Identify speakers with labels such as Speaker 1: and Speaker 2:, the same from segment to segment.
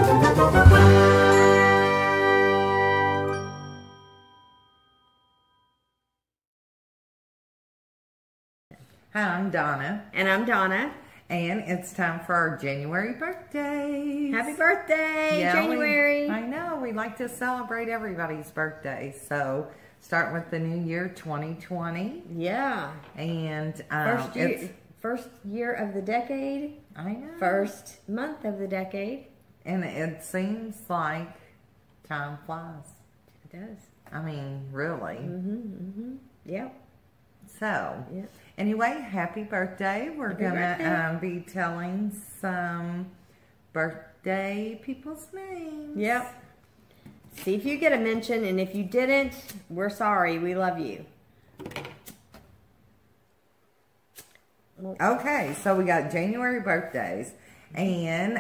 Speaker 1: Hi, I'm Donna.
Speaker 2: And I'm Donna.
Speaker 1: And it's time for our January birthdays.
Speaker 2: Happy birthday, January.
Speaker 1: I know, we like to celebrate everybody's birthday. So, start with the new year, 2020.
Speaker 2: Yeah.
Speaker 1: And
Speaker 2: first year of the decade.
Speaker 1: I know.
Speaker 2: First month of the decade.
Speaker 1: And it seems like time flies.
Speaker 2: It does.
Speaker 1: I mean, really.
Speaker 2: Yep.
Speaker 1: So,
Speaker 2: yep.
Speaker 1: Anyway, happy birthday. We're going to be telling some birthday people's names.
Speaker 2: Yep. See if you get a mention, and if you didn't, we're sorry. We love you.
Speaker 1: Okay, so we got January birthdays. And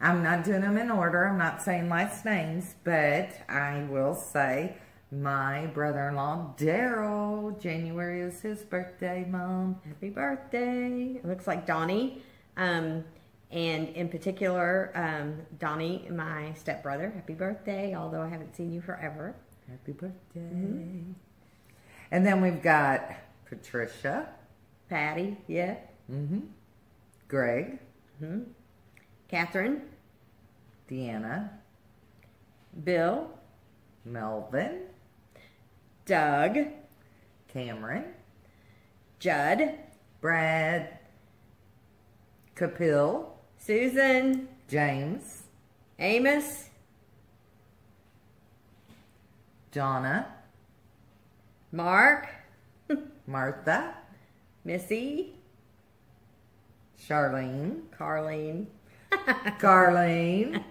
Speaker 1: I'm not doing them in order. I'm not saying last names, but I will say my brother-in-law, Daryl, January is his birthday month.
Speaker 2: Happy birthday. It looks like Donnie. And in particular, Donnie, my stepbrother. Happy birthday, although I haven't seen you forever.
Speaker 1: Happy birthday. And then we've got Patricia.
Speaker 2: Patty, yeah.
Speaker 1: Greg.
Speaker 2: Catherine.
Speaker 1: Deanna.
Speaker 2: Bill.
Speaker 1: Melvin.
Speaker 2: Doug.
Speaker 1: Cameron.
Speaker 2: Judd.
Speaker 1: Brad. Kapil.
Speaker 2: Susan.
Speaker 1: James.
Speaker 2: Amos.
Speaker 1: Donna.
Speaker 2: Mark.
Speaker 1: Martha.
Speaker 2: Missy.
Speaker 1: Charlene.
Speaker 2: Carlene.
Speaker 1: Carlene.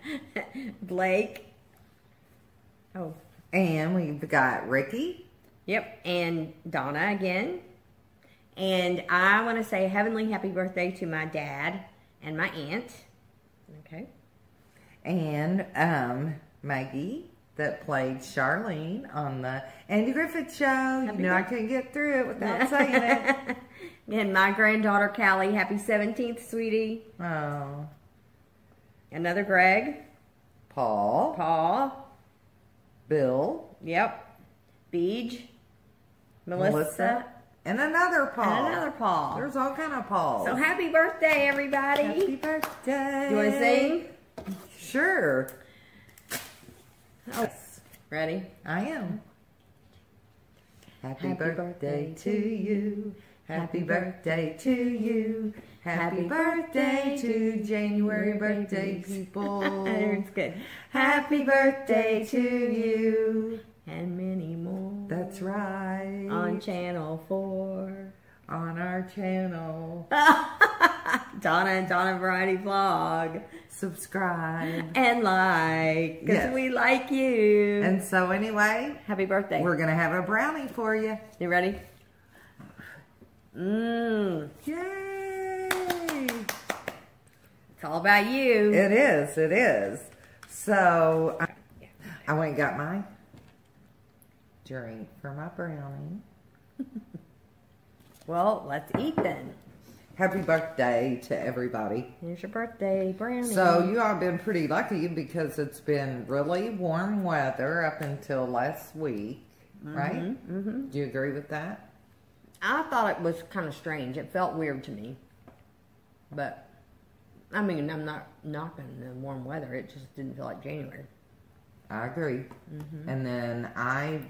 Speaker 2: Blake. Oh.
Speaker 1: And we've got Ricky.
Speaker 2: Yep. And Donna again. And I want to say heavenly happy birthday to my dad and my aunt. Okay.
Speaker 1: And Maggie that played Charlene on the Andy Griffith Show. You know I couldn't get through it without saying it.
Speaker 2: And my granddaughter Callie, happy 17th, sweetie.
Speaker 1: Oh.
Speaker 2: Another Greg.
Speaker 1: Paul.
Speaker 2: Paul.
Speaker 1: Bill.
Speaker 2: Yep. Beej. Melissa.
Speaker 1: And another Paul.
Speaker 2: And another Paul.
Speaker 1: There's all kind of Pauls.
Speaker 2: So happy birthday, everybody.
Speaker 1: Happy birthday.
Speaker 2: You want to sing?
Speaker 1: Sure.
Speaker 2: Oh. Ready?
Speaker 1: I am. Happy birthday to you. Happy birthday to you. Happy birthday to January birthday people.
Speaker 2: It's good.
Speaker 1: Happy birthday to you.
Speaker 2: And many more.
Speaker 1: That's right.
Speaker 2: On Channel 4.
Speaker 1: On our channel.
Speaker 2: Donna and Donna Variety Vlog.
Speaker 1: Subscribe.
Speaker 2: And like. Because we like you.
Speaker 1: And so anyway.
Speaker 2: Happy birthday.
Speaker 1: We're going to have a brownie for you.
Speaker 2: You ready?
Speaker 1: Yay.
Speaker 2: It's all about you.
Speaker 1: It is. It is. So I went and got my drink for my brownie.
Speaker 2: Well, let's eat then.
Speaker 1: Happy birthday to everybody.
Speaker 2: Here's your birthday brownie.
Speaker 1: So you all have been pretty lucky because it's been really warm weather up until last week, right? Do you agree with that?
Speaker 2: I thought it was kind of strange. It felt weird to me. But, I mean, I'm not knocking the warm weather. It just didn't feel like January.
Speaker 1: I agree. And then I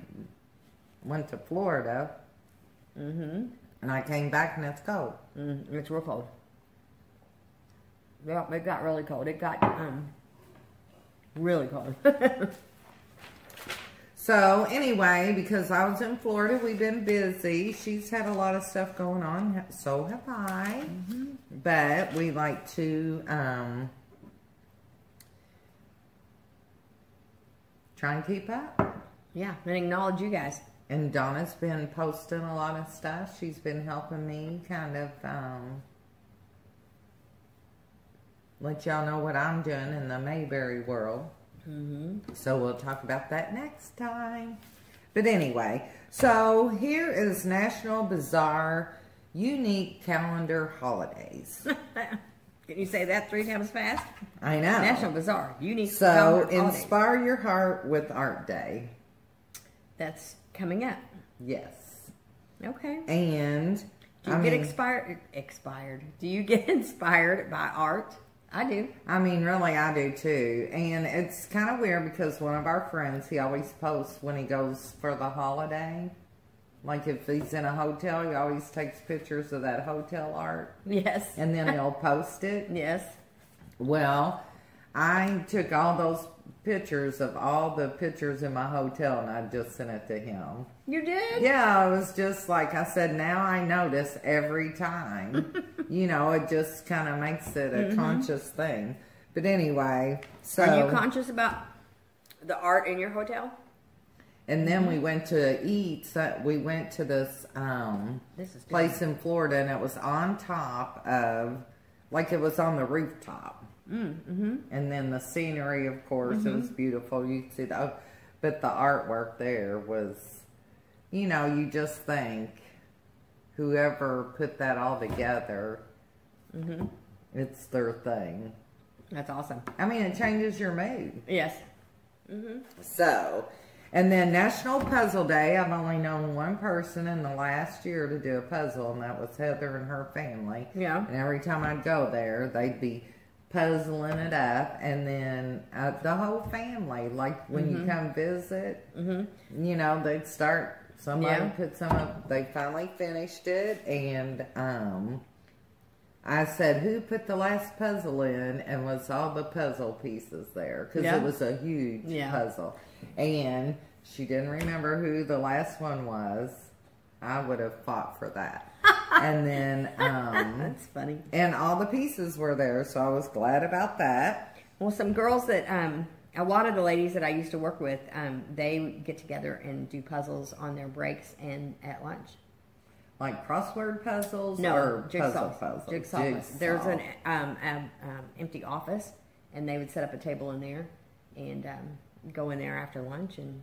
Speaker 1: went to Florida. And I came back and it's cold.
Speaker 2: It's real cold. Yeah, it got really cold. It got really cold.
Speaker 1: So anyway, because I was in Florida, we've been busy. She's had a lot of stuff going on. So have I. But we like to try and keep up.
Speaker 2: Yeah, and acknowledge you guys.
Speaker 1: And Donna's been posting a lot of stuff. She's been helping me kind of let y'all know what I'm doing in the Mayberry world. So we'll talk about that next time. But anyway, so here is National Bizarre Unique Calendar Holidays.
Speaker 2: Can you say that 3 times fast?
Speaker 1: I know.
Speaker 2: National Bazaar. You need to
Speaker 1: So,
Speaker 2: come on holidays.
Speaker 1: inspire your heart with Art Day.
Speaker 2: That's coming up.
Speaker 1: Yes.
Speaker 2: Okay.
Speaker 1: And
Speaker 2: Do you get expired? Do you get inspired by art? I do.
Speaker 1: I mean, really, I do too. And it's kind of weird because one of our friends, he always posts when he goes for the holiday. Like if he's in a hotel, he always takes pictures of that hotel art.
Speaker 2: Yes.
Speaker 1: And then he'll post it.
Speaker 2: Yes.
Speaker 1: Well, I took all those pictures of all the pictures in my hotel and I just sent it to him.
Speaker 2: You did?
Speaker 1: Yeah, I was just like I said, now I notice every time. You know, it just kind of makes it a conscious thing. But anyway, so...
Speaker 2: Are you conscious about the art in your hotel?
Speaker 1: And then we went to eat. So we went to this place in Florida, and it was on top of, like it was on the rooftop. And then the scenery, of course, it was beautiful. You could see but the artwork there was, you know, you just think whoever put that all together, it's their thing.
Speaker 2: That's awesome.
Speaker 1: I mean, it changes your mood.
Speaker 2: Yes.
Speaker 1: So, and then National Puzzle Day. I've only known one person in the last year to do a puzzle, and that was Heather and her family.
Speaker 2: Yeah.
Speaker 1: And every time I'd go there, they'd be puzzling it up, and then the whole family, like when you come visit, you know, they'd start, somebody put some up, they finally finished it, and I said, who put the last puzzle in, and was all the puzzle pieces there, because it was a huge puzzle, and she didn't remember who the last one was. I would have fought for that. And then,
Speaker 2: that's funny.
Speaker 1: And all the pieces were there, so I was glad about that.
Speaker 2: Well, some girls that, a lot of the ladies that I used to work with, they get together and do puzzles on their breaks and at lunch.
Speaker 1: Like crossword puzzles
Speaker 2: or
Speaker 1: puzzle puzzles?
Speaker 2: Jigsaw. There's an empty office, and they would set up a table in there and go in there after lunch and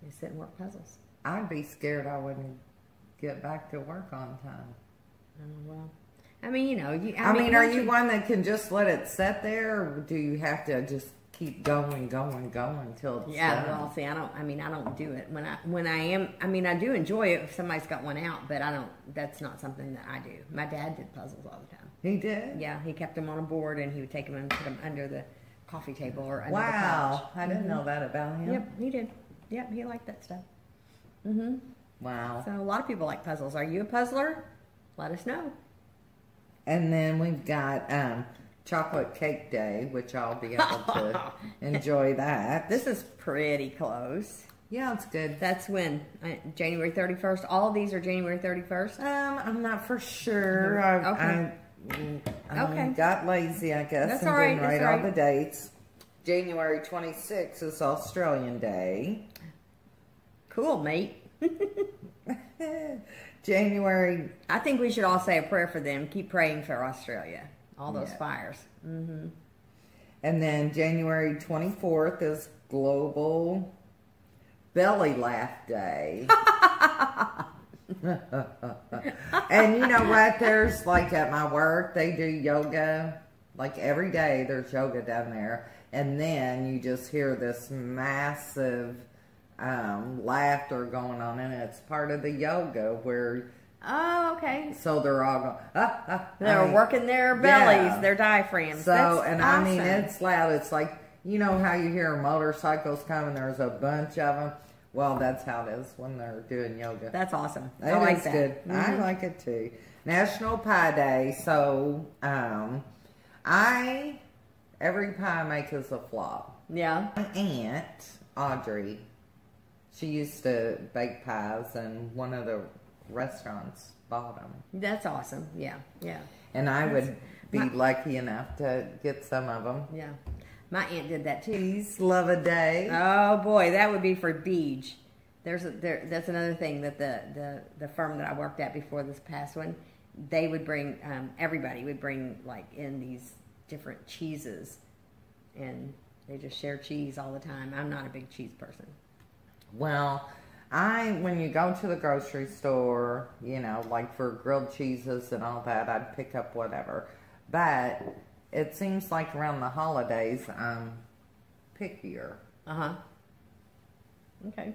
Speaker 2: they sit and work puzzles.
Speaker 1: I'd be scared I wouldn't get back to work on time.
Speaker 2: Oh, well, I mean, you know,
Speaker 1: I mean, are you one that can just let it sit there, or do you have to just keep going till it's done?
Speaker 2: Well, see, I don't do it when I do enjoy it if somebody's got one out, but that's not something that I do. My dad did puzzles all the time.
Speaker 1: He did?
Speaker 2: Yeah, he kept them on a board, and he would take them and put them under the coffee table or under the couch.
Speaker 1: Wow, I didn't know that about him.
Speaker 2: Yep, he did. Yep, he liked that stuff.
Speaker 1: Wow.
Speaker 2: So a lot of people like puzzles. Are you a puzzler? Let us know.
Speaker 1: And then we've got Chocolate Cake Day, which I'll be able to enjoy that.
Speaker 2: This is pretty close.
Speaker 1: Yeah, it's good.
Speaker 2: That's when? January 31st? All of these are January 31st?
Speaker 1: I'm not for sure. I got lazy, I guess,
Speaker 2: That's
Speaker 1: and
Speaker 2: all right.
Speaker 1: didn't write all the dates. January 26th is Australian Day.
Speaker 2: Cool, mate.
Speaker 1: January...
Speaker 2: I think we should all say a prayer for them. Keep praying for Australia. All those fires.
Speaker 1: And then January 24th is Global Belly Laugh Day. And you know what? There's, like, at my work, they do yoga. Like, every day there's yoga down there. And then you just hear this massive... laughter going on, and it's part of the yoga where...
Speaker 2: Oh, okay.
Speaker 1: So they're all going...
Speaker 2: They're working their bellies, their diaphragms.
Speaker 1: So,
Speaker 2: That's
Speaker 1: and
Speaker 2: awesome.
Speaker 1: I mean, it's loud. It's like, you know how you hear motorcycles coming, there's a bunch of them? Well, that's how it is when they're doing yoga.
Speaker 2: That's awesome.
Speaker 1: I like that. Good. I like it too. National Pie Day. So, every pie I make is a flop.
Speaker 2: Yeah.
Speaker 1: My aunt, Audrey, she used to bake pies, and one of the restaurants bought them.
Speaker 2: That's awesome. Yeah, yeah.
Speaker 1: And I would be lucky enough to get some of them.
Speaker 2: Yeah. My aunt did that too.
Speaker 1: Peace, love a day.
Speaker 2: Oh boy, that would be for Beej. That's another thing that the firm that I worked at before this past one, they would bring, everybody would bring like in these different cheeses, and they just share cheese all the time. I'm not a big cheese person.
Speaker 1: Well, when you go to the grocery store, you know, like for grilled cheeses and all that, I'd pick up whatever. But it seems like around the holidays I'm pickier.
Speaker 2: Okay.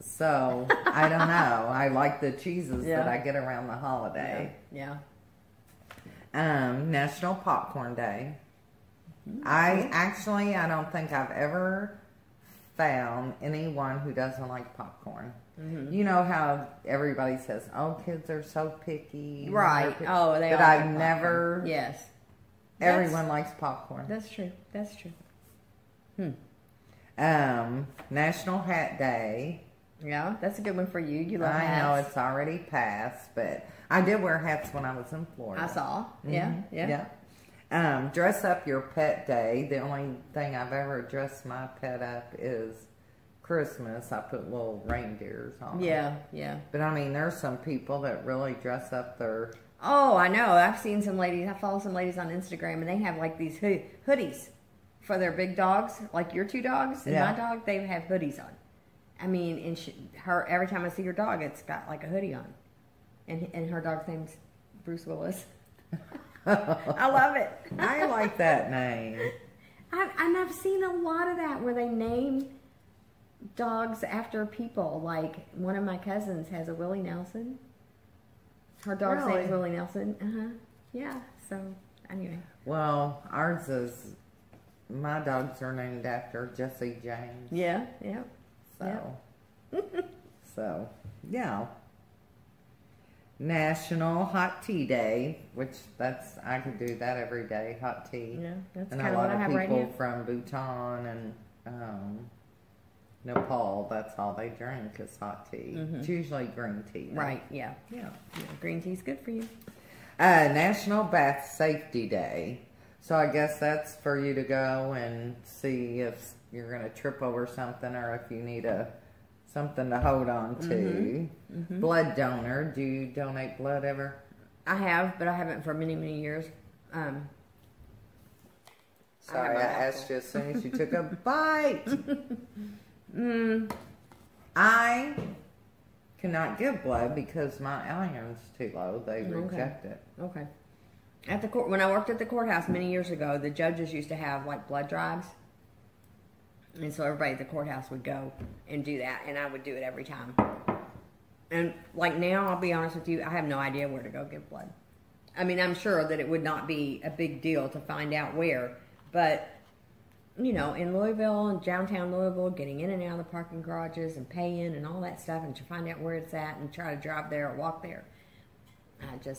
Speaker 1: So, I don't know. I like the cheeses that I get around the holiday.
Speaker 2: Yeah.
Speaker 1: National Popcorn Day. I don't think I've ever found anyone who doesn't like popcorn. You know how everybody says, "Oh, kids are so picky."
Speaker 2: Right. Oh, they
Speaker 1: but
Speaker 2: all
Speaker 1: I've
Speaker 2: like
Speaker 1: never.
Speaker 2: popcorn. Yes.
Speaker 1: Everyone likes popcorn.
Speaker 2: That's true. That's true.
Speaker 1: National Hat Day.
Speaker 2: Yeah, that's a good one for you. You love hats.
Speaker 1: I know it's already passed, but I did wear hats when I was in Florida.
Speaker 2: I saw. Yeah.
Speaker 1: Dress up your pet day. The only thing I've ever dressed my pet up is Christmas. I put little reindeers on.
Speaker 2: Yeah.
Speaker 1: But I mean, there's some people that really dress up their...
Speaker 2: Oh, I know. I've seen some ladies. I follow some ladies on Instagram, and they have like these hoodies for their big dogs, like your two dogs and my dog. They have hoodies on. I mean, and every time I see her dog, it's got like a hoodie on, and her dog's name's Bruce Willis. I love it.
Speaker 1: I like that name.
Speaker 2: And I've seen a lot of that where they name dogs after people. Like one of my cousins has a Willie Nelson. Her dog's name is Willie Nelson. Yeah. So anyway.
Speaker 1: Well, ours is. My dogs are named after Jesse James.
Speaker 2: Yeah.
Speaker 1: So. So yeah. National Hot Tea Day, which I could do that every day. Hot tea.
Speaker 2: Yeah, that's
Speaker 1: and
Speaker 2: kind
Speaker 1: a
Speaker 2: of
Speaker 1: lot
Speaker 2: what I have
Speaker 1: of
Speaker 2: right
Speaker 1: people
Speaker 2: now.
Speaker 1: from Bhutan and Nepal, that's all they drink is hot tea. It's usually green tea. Though.
Speaker 2: Right. Yeah. Green tea's good for you.
Speaker 1: National Bath Safety Day. So I guess that's for you to go and see if you're going to trip over something or if you need something to hold on to. Blood donor. Do you donate blood ever?
Speaker 2: I have, but I haven't for many, many years.
Speaker 1: Sorry, I asked you as soon as you took a bite. I cannot give blood because my iron's too low. They reject it.
Speaker 2: Okay. At the court, when I worked at the courthouse many years ago, the judges used to have like blood drives. And so everybody at the courthouse would go and do that, and I would do it every time. And like now, I'll be honest with you, I have no idea where to go give blood. I mean, I'm sure that it would not be a big deal to find out where, but you know, in Louisville and downtown Louisville, getting in and out of the parking garages and paying and all that stuff, and to find out where it's at and try to drive there or walk there.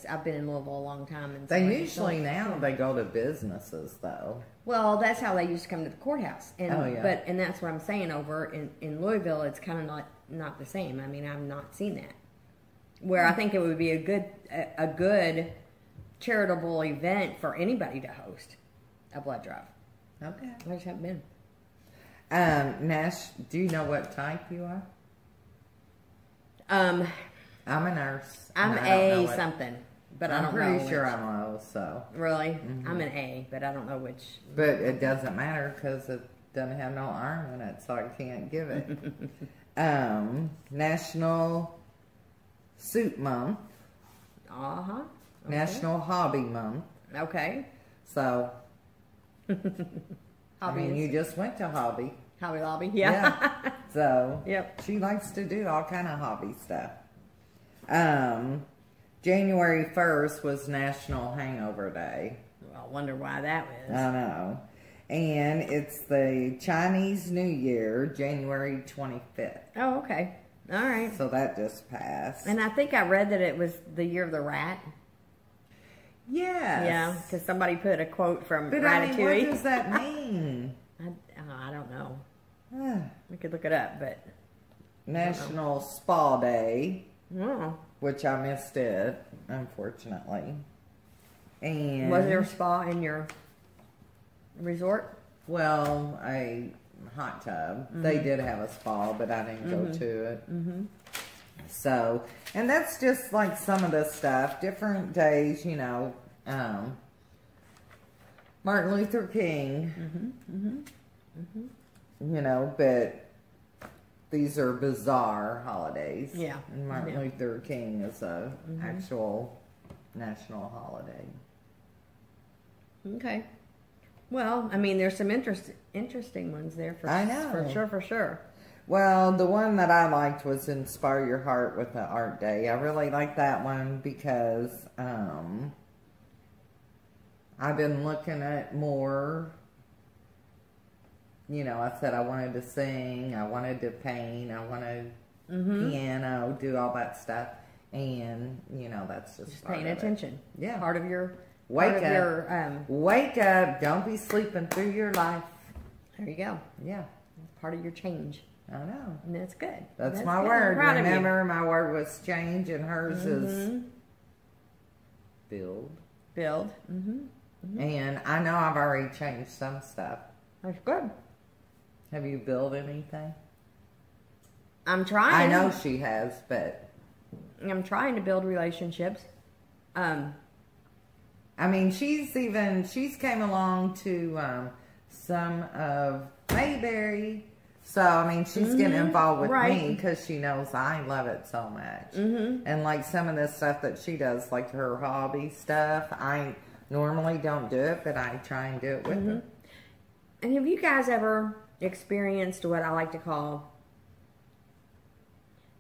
Speaker 2: I've been in Louisville a long time. And
Speaker 1: they usually now they go to businesses though.
Speaker 2: Well, that's how they used to come to the courthouse. And,
Speaker 1: yeah.
Speaker 2: And that's what I'm saying over in Louisville, it's kind of not the same. I mean, I've not seen that. Where I think it would be a good charitable event for anybody to host a blood drive.
Speaker 1: Okay.
Speaker 2: I just haven't been.
Speaker 1: Nash, do you know what type you are? I'm a nurse.
Speaker 2: I'm A something, but I don't know.
Speaker 1: I'm pretty sure I'm O, so.
Speaker 2: Really? I'm an A, but I don't know which.
Speaker 1: But it doesn't matter because it doesn't have no iron in it, so I can't give it. National Soup Month.
Speaker 2: Okay.
Speaker 1: National Hobby Month.
Speaker 2: Okay.
Speaker 1: So, I
Speaker 2: Hobby
Speaker 1: mean, you just went to Hobby.
Speaker 2: Hobby Lobby, yeah.
Speaker 1: So,
Speaker 2: yep.
Speaker 1: She likes to do all kind of hobby stuff. January 1st was National Hangover Day.
Speaker 2: Well, I wonder why that was.
Speaker 1: I know. And it's the Chinese New Year, January 25th.
Speaker 2: Oh, okay. All right.
Speaker 1: So that just passed.
Speaker 2: And I think I read that it was the year of the rat.
Speaker 1: Yes.
Speaker 2: Yeah, because somebody put a quote from
Speaker 1: but
Speaker 2: Ratatouille.
Speaker 1: I mean, what does that mean?
Speaker 2: I don't know. We could look it up, but...
Speaker 1: National Spa Day.
Speaker 2: Oh.
Speaker 1: Which I missed it, unfortunately. And
Speaker 2: was there a spa in your resort?
Speaker 1: Well, a hot tub. They did have a spa, but I didn't go to it. So, and that's just like some of the stuff. Different days, you know. Martin Luther King. You know, but these are bizarre holidays.
Speaker 2: Yeah.
Speaker 1: And Martin Luther King is a actual national holiday.
Speaker 2: Okay. Well, I mean, there's some interesting ones there for
Speaker 1: I know.
Speaker 2: For sure.
Speaker 1: Well, the one that I liked was Inspire Your Heart with the Art Day. I really like that one because I've been looking at more. You know, I said I wanted to sing, I wanted to paint, I wanted piano, do all that stuff. And, you know, that's just
Speaker 2: paying attention.
Speaker 1: Yeah.
Speaker 2: Part of your...
Speaker 1: Wake up. Don't be sleeping through your life.
Speaker 2: There you go.
Speaker 1: Yeah.
Speaker 2: Part of your change.
Speaker 1: I know.
Speaker 2: And that's good.
Speaker 1: That's my
Speaker 2: good.
Speaker 1: word.
Speaker 2: I'm proud
Speaker 1: Remember,
Speaker 2: of you.
Speaker 1: my word was change, and hers is build.
Speaker 2: Build.
Speaker 1: And I know I've already changed some stuff.
Speaker 2: That's good.
Speaker 1: Have you built anything?
Speaker 2: I'm trying.
Speaker 1: I know she has, but...
Speaker 2: I'm trying to build relationships.
Speaker 1: I mean, she's came along to some of Mayberry. So, I mean, she's getting involved with me because she knows I love it so much. And like some of the stuff that she does, like her hobby stuff, I normally don't do it, but I try and do it with her.
Speaker 2: And have you guys ever experienced what I like to call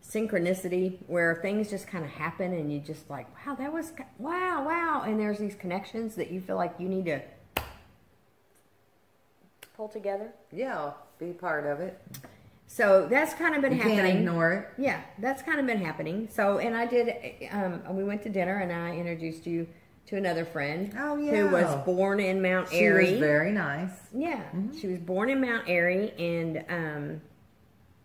Speaker 2: synchronicity, where things just kind of happen and you just like, wow, that was, wow. And there's these connections that you feel like you need to pull together?
Speaker 1: Yeah, be part of it.
Speaker 2: So that's kind of been happening.
Speaker 1: Can't ignore it.
Speaker 2: Yeah, that's kind of been happening. So, and I did, we went to dinner and I introduced you to another friend.
Speaker 1: Oh, yeah.
Speaker 2: Who was born in Mount Airy.
Speaker 1: She was very nice.
Speaker 2: Yeah, she was born in Mount Airy, and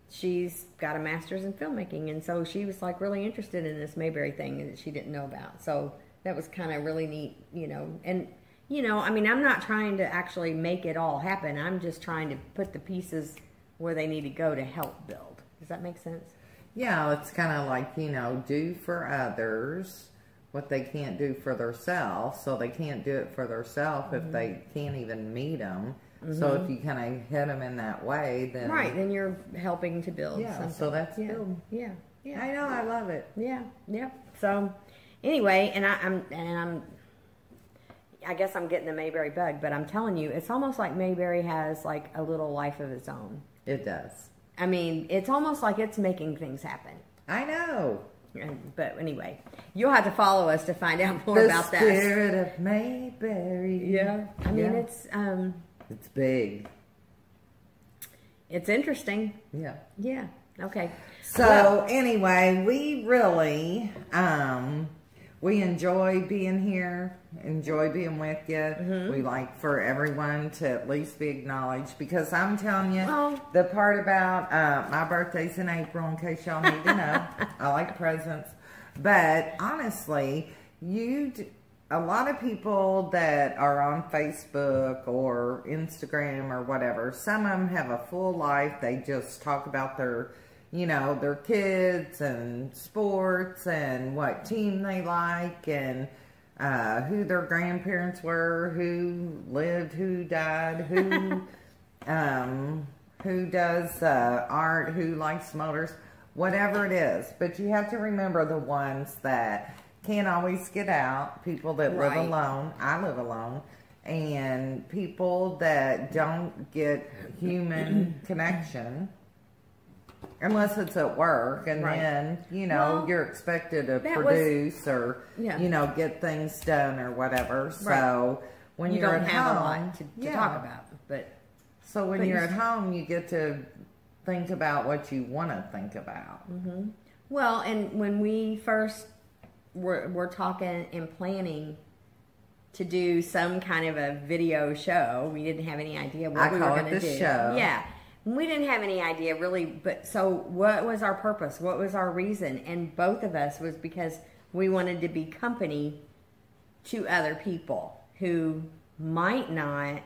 Speaker 2: she's got a master's in filmmaking, and so she was like really interested in this Mayberry thing that she didn't know about. So that was kind of really neat, you know. And you know, I mean, I'm not trying to actually make it all happen. I'm just trying to put the pieces where they need to go to help build. Does that make sense?
Speaker 1: Yeah, it's kind of like, you know, do for others what they can't do for themselves. So they can't do it for themselves if they can't even meet them. So if you kind of hit them in that way, then...
Speaker 2: Right, then you're helping to build
Speaker 1: yeah,
Speaker 2: something.
Speaker 1: so that's build.
Speaker 2: Yeah.
Speaker 1: I know, I love it.
Speaker 2: Yeah. So, anyway, and I guess I'm getting the Mayberry bug, but I'm telling you, it's almost like Mayberry has like a little life of its own.
Speaker 1: It does.
Speaker 2: I mean, it's almost like it's making things happen.
Speaker 1: I know.
Speaker 2: But anyway, you'll have to follow us to find out more about that.
Speaker 1: The spirit of Mayberry.
Speaker 2: Yeah. I mean,
Speaker 1: it's big.
Speaker 2: It's interesting.
Speaker 1: Yeah.
Speaker 2: Yeah. Okay.
Speaker 1: So anyway, we really we enjoy being here, enjoy being with you. We like for everyone to at least be acknowledged, because I'm telling you, the part about my birthday's in April, in case y'all need to know. I like presents. But honestly, a lot of people that are on Facebook or Instagram or whatever, some of them have a full life. They just talk about their, you know, their kids and sports and what team they like and who their grandparents were, who lived, who died, who does art, who likes motors, whatever it is. But you have to remember the ones that can't always get out, people that live alone. I live alone. And people that don't get human connection unless it's at work, and then, you know, you're expected to produce or, you know, get things done or whatever. So when you're at home,
Speaker 2: have a lot to talk about. But
Speaker 1: so when you're at home, you get to think about what you want to think about.
Speaker 2: Well, and when we first were talking and planning to do some kind of a video show, we didn't have any idea what we were going to do.
Speaker 1: Show.
Speaker 2: Yeah. We didn't have any idea really, but so what was our purpose? What was our reason? And both of us was because we wanted to be company to other people who might not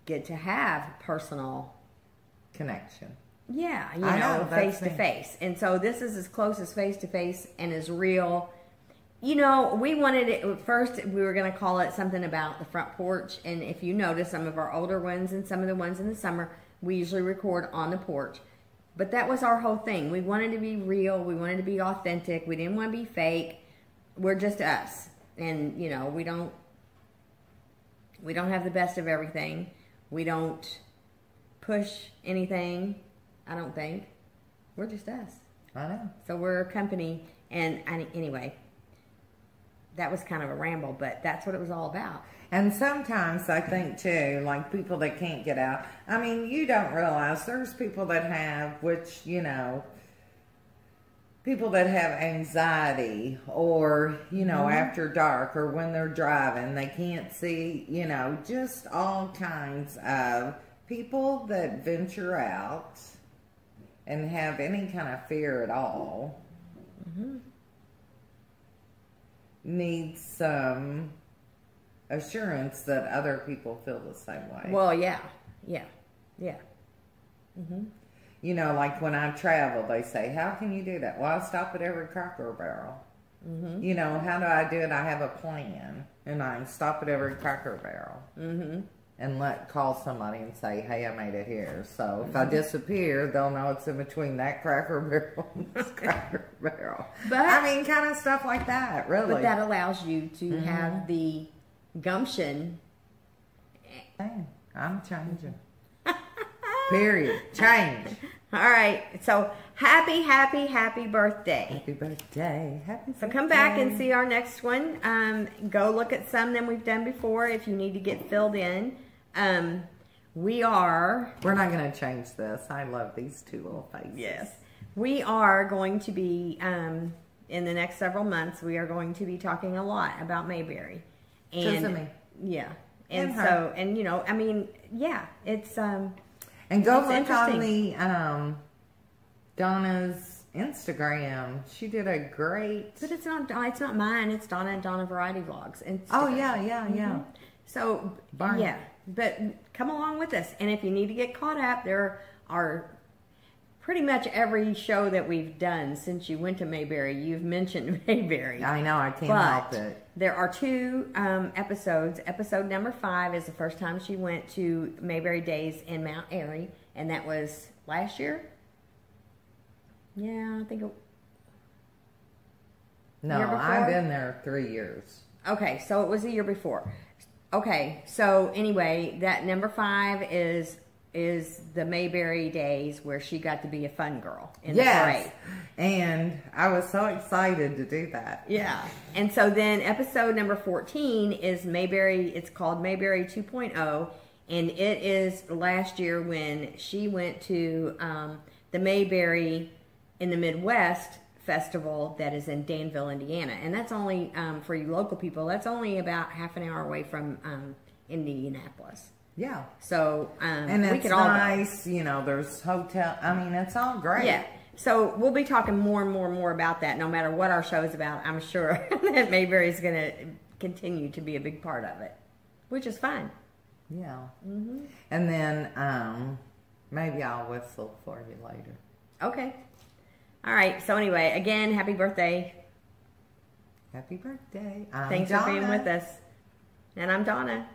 Speaker 2: get to have personal
Speaker 1: connection.
Speaker 2: Yeah, you know, face to face. And so this is as close as face to face and as real. You know, we wanted it, first we were going to call it something about the front porch. And if you notice, some of our older ones and some of the ones in the summer, we usually record on the porch. But that was our whole thing. We wanted to be real. We wanted to be authentic. We didn't want to be fake. We're just us. And, you know, we don't We don't have the best of everything. We don't push anything, I don't think. We're just us.
Speaker 1: I know.
Speaker 2: So we're a company, and anyway, that was kind of a ramble, but that's what it was all about.
Speaker 1: And sometimes I think too, like people that can't get out. I mean, you don't realize there's people that have, which, you know, people that have anxiety or, you know, after dark or when they're driving, they can't see, you know, just all kinds of people that venture out and have any kind of fear at all need some assurance that other people feel the same way.
Speaker 2: Well, yeah.
Speaker 1: You know, like when I travel, they say, how can you do that? Well, I stop at every Cracker Barrel. You know, how do I do it? I have a plan. And I stop at every Cracker Barrel. And call somebody and say, hey, I made it here. So if I disappear, they'll know it's in between that Cracker Barrel and this Cracker Barrel. But I mean, kind of stuff like that, really.
Speaker 2: But that allows you to have the gumption.
Speaker 1: Hey, I'm changing. Period. Change.
Speaker 2: All right. So happy birthday.
Speaker 1: Happy birthday. Happy birthday.
Speaker 2: So come back and see our next one. Go look at some that we've done before if you need to get filled in. We're
Speaker 1: not going to change this. I love these two little faces.
Speaker 2: Yes. We are going to be, in the next several months, we are going to be talking a lot about Mayberry. And,
Speaker 1: just me.
Speaker 2: Yeah. And so, and you know, I mean, yeah, it's,
Speaker 1: and go look on the, Donna's Instagram. She did a great...
Speaker 2: But it's not mine. It's Donna and Donna Variety Vlogs. Instagram.
Speaker 1: Oh, yeah.
Speaker 2: So, yeah. But come along with us. And if you need to get caught up, there are pretty much every show that we've done since you went to Mayberry, you've mentioned Mayberry.
Speaker 1: I know. I can't help it.
Speaker 2: There are 2 episodes. Episode number 5 is the first time she went to Mayberry Days in Mount Airy. And that was last year? Yeah, I think it...
Speaker 1: No, I've been there 3 years.
Speaker 2: Okay, so it was the year before. Okay, so anyway, that number 5 is the Mayberry Days where she got to be a fun girl in the parade.
Speaker 1: And I was so excited to do that.
Speaker 2: Yeah. And so then episode number 14 is Mayberry, it's called Mayberry 2.0, and it is last year when she went to the Mayberry in the Midwest festival that is in Danville, Indiana. And that's only, for you local people, that's only about half an hour away from Indianapolis.
Speaker 1: Yeah.
Speaker 2: So,
Speaker 1: and it's nice, you know, there's hotel, I mean, it's all great.
Speaker 2: Yeah. So we'll be talking more and more about that no matter what our show is about. I'm sure that Mayberry is going to continue to be a big part of it, which is fine.
Speaker 1: Yeah. And then maybe I'll whistle for you later.
Speaker 2: Okay. All right. So anyway, again, happy birthday.
Speaker 1: Happy birthday.
Speaker 2: Thanks for being with us. And I'm Donna.